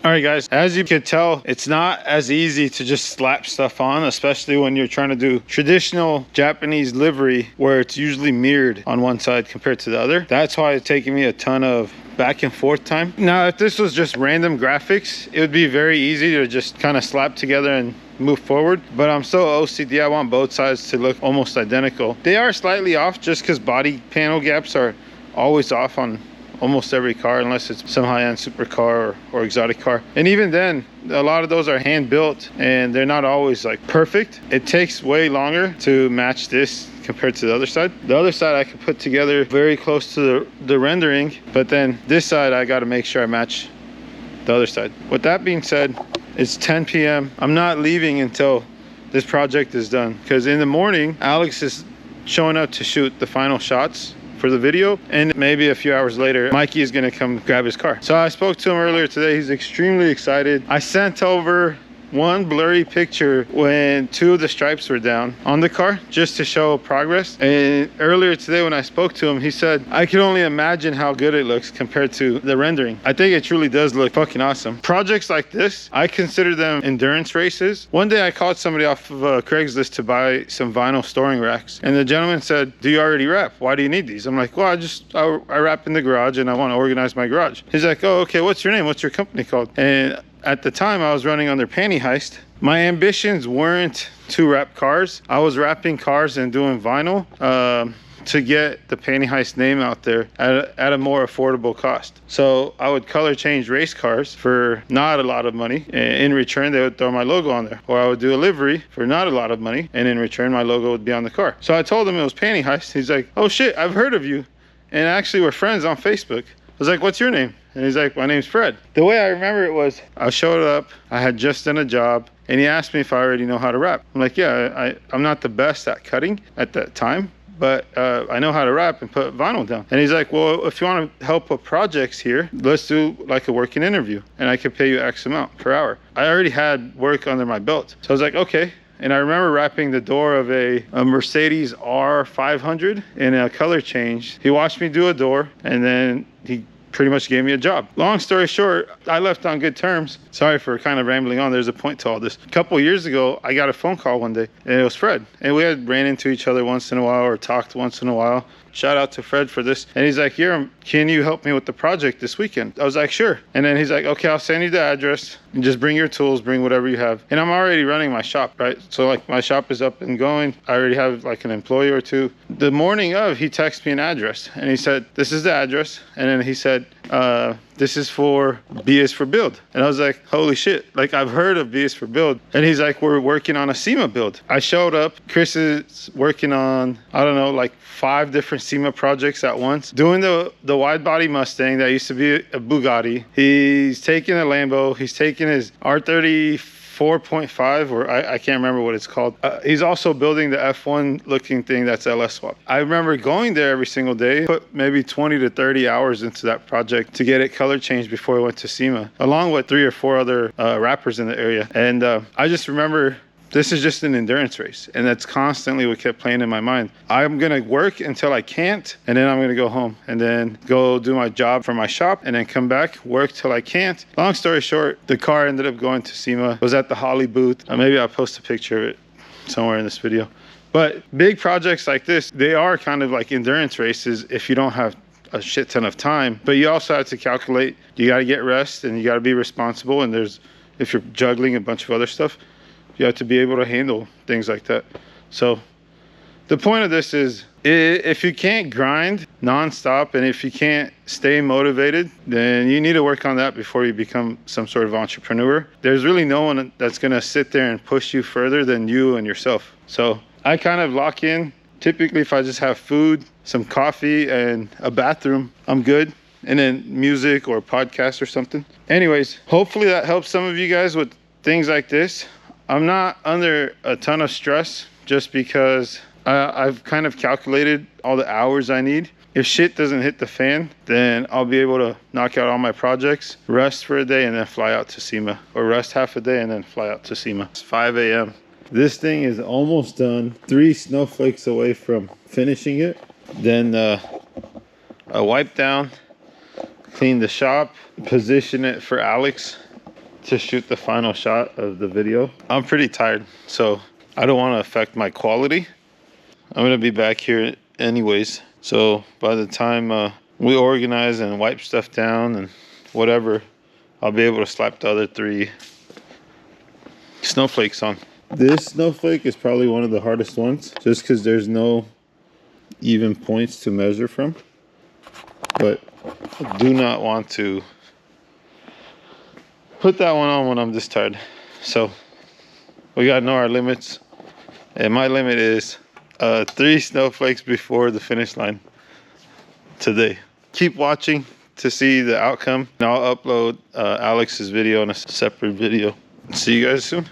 All right, guys, as you can tell, it's not as easy to just slap stuff on, especially when you're trying to do traditional Japanese livery where it's usually mirrored on one side compared to the other. That's why it's taking me a ton of back and forth time. Now, if this was just random graphics, it would be very easy to just kind of slap together and move forward, but I'm so OCD, I want both sides to look almost identical. They are slightly off just because body panel gaps are always off on almost every car unless it's some high-end supercar or exotic car, and even then a lot of those are hand built and they're not always like perfect. It takes way longer to match this compared to the other side. The other side I can put together very close to the rendering, but then this side I got to make sure I match the other side. With that being said, it's 10 p.m. I'm not leaving until this project is done, because in the morning Alex is showing up to shoot the final shots for the video, and maybe a few hours later Mikey is going to come grab his car. So I spoke to him earlier today. He's extremely excited. I sent over one blurry picture when 2 of the stripes were down on the car just to show progress, and earlier today when I spoke to him, he said I can only imagine how good it looks compared to the rendering. I think it truly does look fucking awesome. Projects like this, I consider them endurance races. One day I called somebody off of Craigslist to buy some vinyl storing racks, and the gentleman said, do you already wrap? Why do you need these? I'm like, well, I wrap in the garage and I want to organize my garage. He's like, oh, okay, what's your name? What's your company called? And at the time I was running under Panty Heist. My ambitions weren't to wrap cars. I was wrapping cars and doing vinyl to get the Panty Heist name out there at a more affordable cost. So I would color change race cars for not a lot of money. In return, they would throw my logo on there. Or I would do a livery for not a lot of money, and in return, my logo would be on the car. So I told him it was Panty Heist. He's like, oh shit, I've heard of you. And actually we're friends on Facebook. I was like, what's your name? And he's like, my name's Fred. The way I remember it was, I showed up, I had just done a job, and he asked me if I already know how to wrap. I'm like, yeah, I'm not the best at cutting at that time, but I know how to wrap and put vinyl down. And he's like, well, if you want to help with projects here, let's do like a working interview, and I could pay you X amount per hour. I already had work under my belt. So I was like, okay. And I remember wrapping the door of a Mercedes R500 in a color change. He watched me do a door, and then he pretty much gave me a job. Long story short, I left on good terms. Sorry for kind of rambling on. There's a point to all this. A couple years ago, I got a phone call one day, and it was Fred. And we had ran into each other once in a while or talked once in a while. Shout out to Fred for this. And he's like, Yrm, can you help me with the project this weekend? I was like, sure. And then he's like, okay, I'll send you the address and just bring your tools, bring whatever you have. And I'm already running my shop, right? So like my shop is up and going. I already have like an employee or two. The morning of, he texted me an address and he said, this is the address. And then he said, this is for B is for build. And I was like, holy shit, like I've heard of B is for build. And he's like, we're working on a SEMA build. I showed up. Chris is working on, I don't know, like 5 different SEMA projects at once. Doing the wide body Mustang that used to be a Bugatti. He's taking a Lambo. He's taking his R30 4.5, or I can't remember what it's called. He's also building the F1 looking thing that's LS swap. I remember going there every single day, put maybe 20 to 30 hours into that project to get it color changed before I went to SEMA, along with 3 or 4 other rappers in the area. And I just remember, this is just an endurance race, and that's constantly what kept playing in my mind. I'm gonna work until I can't, and then I'm gonna go home and then go do my job for my shop, and then come back, work till I can't. Long story short, the car ended up going to SEMA. It was at the Holly booth. Maybe I'll post a picture of it somewhere in this video. But big projects like this, they are kind of like endurance races if you don't have a shit ton of time, but you also have to calculate, you gotta get rest and you gotta be responsible, and if you're juggling a bunch of other stuff, you have to be able to handle things like that. So the point of this is, if you can't grind nonstop and if you can't stay motivated, then you need to work on that before you become some sort of entrepreneur. There's really no one that's gonna sit there and push you further than you and yourself. So I kind of lock in. Typically, if I just have food, some coffee, and a bathroom, I'm good. And then music or podcast or something. Anyways, hopefully that helps some of you guys with things like this. I'm not under a ton of stress just because I've kind of calculated all the hours I need. If shit doesn't hit the fan, then I'll be able to knock out all my projects, rest for a day, and then fly out to SEMA. Or rest half a day and then fly out to SEMA. It's 5 a.m. This thing is almost done. 3 snowflakes away from finishing it. Then I wipe down, clean the shop, position it for Alex to shoot the final shot of the video. I'm pretty tired, so I don't want to affect my quality. I'm gonna be back here anyways, so by the time we organize and wipe stuff down and whatever, I'll be able to slap the other 3 snowflakes on. This snowflake is probably one of the hardest ones, just because there's no even points to measure from. But I do not want to put that one on when I'm this tired. So we gotta know our limits, and my limit is 3 snowflakes before the finish line today. Keep watching to see the outcome, and I'll upload Alex's video in a separate video. See you guys soon.